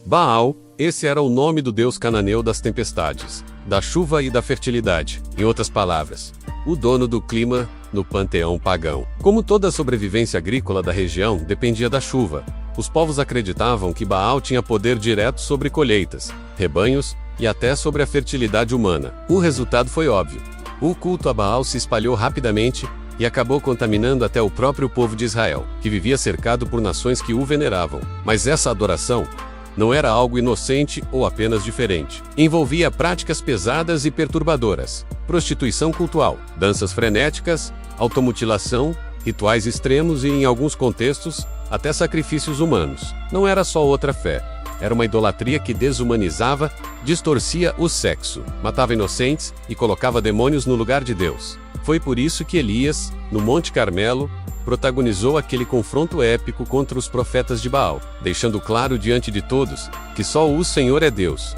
Baal, esse era o nome do deus cananeu das tempestades, da chuva e da fertilidade. Em outras palavras, o dono do clima no panteão pagão. Como toda a sobrevivência agrícola da região dependia da chuva, os povos acreditavam que Baal tinha poder direto sobre colheitas, rebanhos e até sobre a fertilidade humana. O resultado foi óbvio. O culto a Baal se espalhou rapidamente e acabou contaminando até o próprio povo de Israel, que vivia cercado por nações que o veneravam. Mas essa adoração não era algo inocente ou apenas diferente. Envolvia práticas pesadas e perturbadoras, prostituição cultural, danças frenéticas, automutilação, rituais extremos e, em alguns contextos, até sacrifícios humanos. Não era só outra fé. Era uma idolatria que desumanizava, distorcia o sexo, matava inocentes e colocava demônios no lugar de Deus. Foi por isso que Elias, no Monte Carmelo, protagonizou aquele confronto épico contra os profetas de Baal, deixando claro diante de todos que só o Senhor é Deus.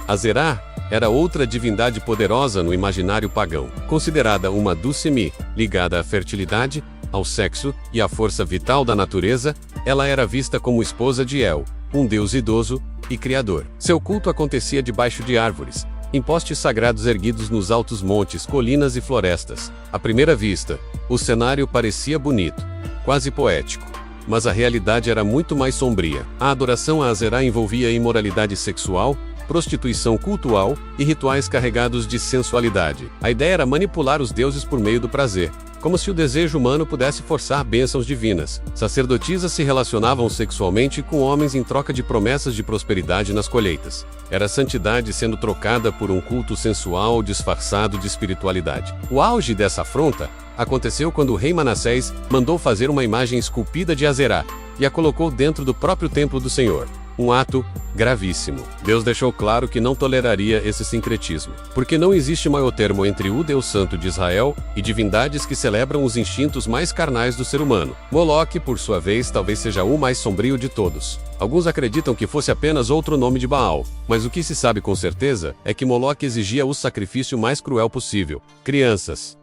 Azerá era outra divindade poderosa no imaginário pagão, considerada uma Dulcemi, ligada à fertilidade, ao sexo e à força vital da natureza. Ela era vista como esposa de El, um deus idoso e criador. Seu culto acontecia debaixo de árvores, em postes sagrados erguidos nos altos montes, colinas e florestas. À primeira vista, o cenário parecia bonito, quase poético, mas a realidade era muito mais sombria. A adoração a Azerá envolvia imoralidade sexual, prostituição cultural e rituais carregados de sensualidade. A ideia era manipular os deuses por meio do prazer, como se o desejo humano pudesse forçar bênçãos divinas. Sacerdotisas se relacionavam sexualmente com homens em troca de promessas de prosperidade nas colheitas. Era a santidade sendo trocada por um culto sensual disfarçado de espiritualidade. O auge dessa afronta aconteceu quando o rei Manassés mandou fazer uma imagem esculpida de Azerá e a colocou dentro do próprio templo do Senhor. Um ato gravíssimo. Deus deixou claro que não toleraria esse sincretismo, porque não existe maior termo entre o Deus Santo de Israel e divindades que celebram os instintos mais carnais do ser humano. Moloque, por sua vez, talvez seja o mais sombrio de todos. Alguns acreditam que fosse apenas outro nome de Baal, mas o que se sabe com certeza é que Moloque exigia o sacrifício mais cruel possível. Crianças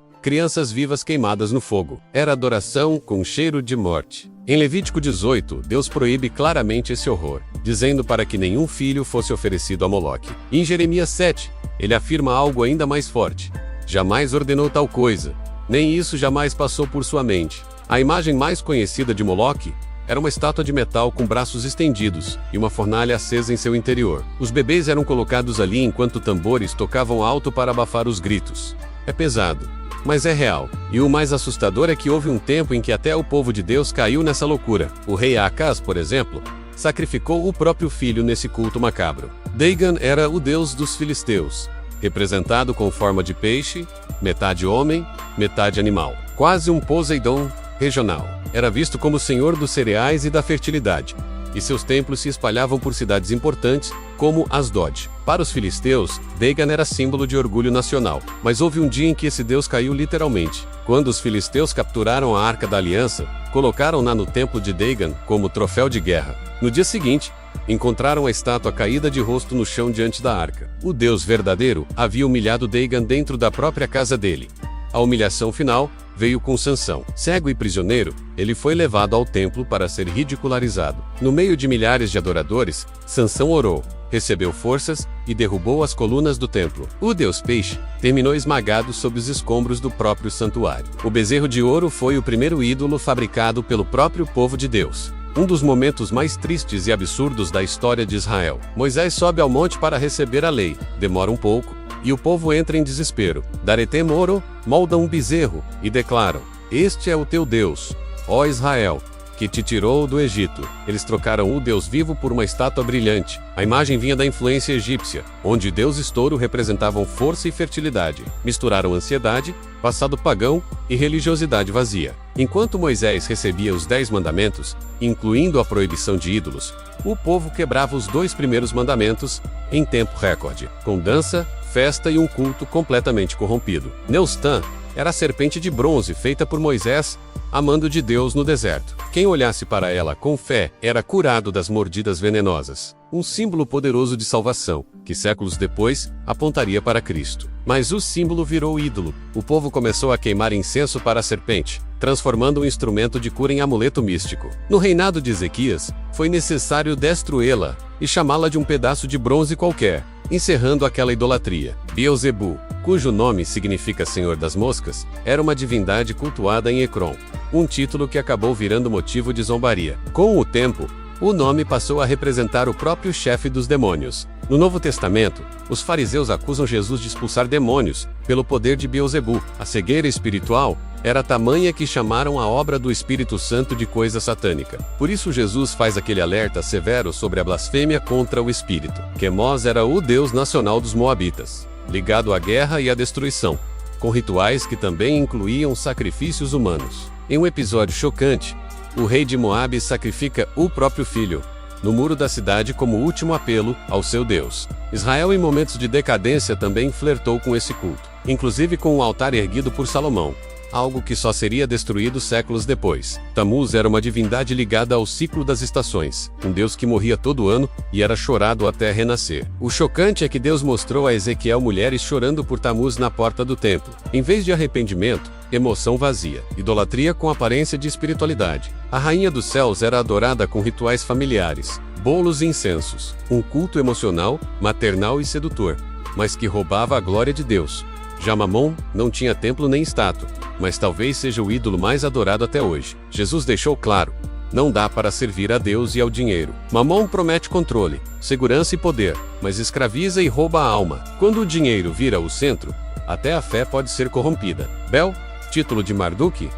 vivas queimadas no fogo. Era adoração com cheiro de morte. Em Levítico 18, Deus proíbe claramente esse horror, dizendo para que nenhum filho fosse oferecido a Moloque. Em Jeremias 7, ele afirma algo ainda mais forte. Jamais ordenou tal coisa, nem isso jamais passou por sua mente. A imagem mais conhecida de Moloque era uma estátua de metal com braços estendidos e uma fornalha acesa em seu interior. Os bebês eram colocados ali enquanto tambores tocavam alto para abafar os gritos. É pesado, mas é real. E o mais assustador é que houve um tempo em que até o povo de Deus caiu nessa loucura. O rei Acaz, por exemplo, sacrificou o próprio filho nesse culto macabro. Dagon era o deus dos filisteus, representado com forma de peixe, metade homem, metade animal. Quase um Poseidon regional. Era visto como o senhor dos cereais e da fertilidade, e seus templos se espalhavam por cidades importantes, como Asdod. Para os filisteus, Dagon era símbolo de orgulho nacional, mas houve um dia em que esse deus caiu literalmente. Quando os filisteus capturaram a Arca da Aliança, colocaram-na no templo de Dagon como troféu de guerra. No dia seguinte, encontraram a estátua caída de rosto no chão diante da arca. O deus verdadeiro havia humilhado Dagon dentro da própria casa dele. A humilhação final veio com Sansão. Cego e prisioneiro, ele foi levado ao templo para ser ridicularizado. No meio de milhares de adoradores, Sansão orou, recebeu forças e derrubou as colunas do templo. O deus peixe terminou esmagado sob os escombros do próprio santuário. O bezerro de ouro foi o primeiro ídolo fabricado pelo próprio povo de Deus. Um dos momentos mais tristes e absurdos da história de Israel. Moisés sobe ao monte para receber a lei, demora um pouco, e o povo entra em desespero. Daretem oro, moldam um bezerro, e declaram: Este é o teu Deus, ó Israel, que te tirou do Egito. Eles trocaram o Deus vivo por uma estátua brilhante. A imagem vinha da influência egípcia, onde deuses touro representavam força e fertilidade. Misturaram ansiedade, passado pagão e religiosidade vazia. Enquanto Moisés recebia os 10 mandamentos, incluindo a proibição de ídolos, o povo quebrava os 2 primeiros mandamentos em tempo recorde, com dança, festa e um culto completamente corrompido. Neustan, era a serpente de bronze feita por Moisés, a mando de Deus no deserto. Quem olhasse para ela com fé era curado das mordidas venenosas. Um símbolo poderoso de salvação, que séculos depois apontaria para Cristo. Mas o símbolo virou ídolo. O povo começou a queimar incenso para a serpente, transformando um instrumento de cura em amuleto místico. No reinado de Ezequias, foi necessário destruí-la e chamá-la de um pedaço de bronze qualquer, encerrando aquela idolatria. Beelzebu, cujo nome significa Senhor das Moscas, era uma divindade cultuada em Ecrom, um título que acabou virando motivo de zombaria. Com o tempo, o nome passou a representar o próprio chefe dos demônios. No Novo Testamento, os fariseus acusam Jesus de expulsar demônios pelo poder de Beelzebu. A cegueira espiritual era tamanha que chamaram a obra do Espírito Santo de coisa satânica. Por isso Jesus faz aquele alerta severo sobre a blasfêmia contra o Espírito. Quemós era o deus nacional dos Moabitas, ligado à guerra e à destruição, com rituais que também incluíam sacrifícios humanos. Em um episódio chocante, o rei de Moabe sacrifica o próprio filho no muro da cidade como último apelo ao seu Deus. Israel, em momentos de decadência, também flertou com esse culto, inclusive com um altar erguido por Salomão, algo que só seria destruído séculos depois. Tamuz era uma divindade ligada ao ciclo das estações, um deus que morria todo ano e era chorado até renascer. O chocante é que Deus mostrou a Ezequiel mulheres chorando por Tamuz na porta do templo. Em vez de arrependimento, emoção vazia, idolatria com aparência de espiritualidade. A rainha dos céus era adorada com rituais familiares, bolos e incensos, um culto emocional, maternal e sedutor, mas que roubava a glória de Deus. Já Mamon não tinha templo nem estátua, mas talvez seja o ídolo mais adorado até hoje. Jesus deixou claro: não dá para servir a Deus e ao dinheiro. Mamon promete controle, segurança e poder, mas escraviza e rouba a alma. Quando o dinheiro vira o centro, até a fé pode ser corrompida. Bel, título de Marduk,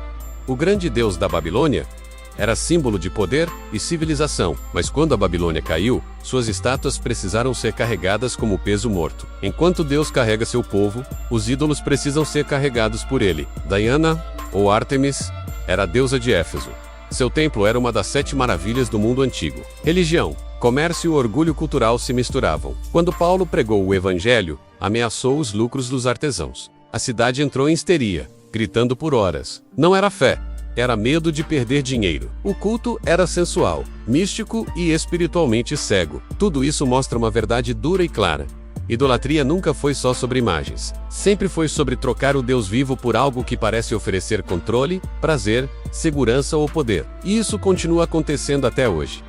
o grande deus da Babilônia, era símbolo de poder e civilização, mas quando a Babilônia caiu, suas estátuas precisaram ser carregadas como peso morto. Enquanto Deus carrega seu povo, os ídolos precisam ser carregados por ele. Diana, ou Ártemis, era a deusa de Éfeso. Seu templo era uma das 7 maravilhas do mundo antigo. Religião, comércio e orgulho cultural se misturavam. Quando Paulo pregou o evangelho, ameaçou os lucros dos artesãos. A cidade entrou em histeria, gritando por horas. Não era fé, era medo de perder dinheiro. O culto era sensual, místico e espiritualmente cego. Tudo isso mostra uma verdade dura e clara. Idolatria nunca foi só sobre imagens. Sempre foi sobre trocar o Deus vivo por algo que parece oferecer controle, prazer, segurança ou poder. E isso continua acontecendo até hoje.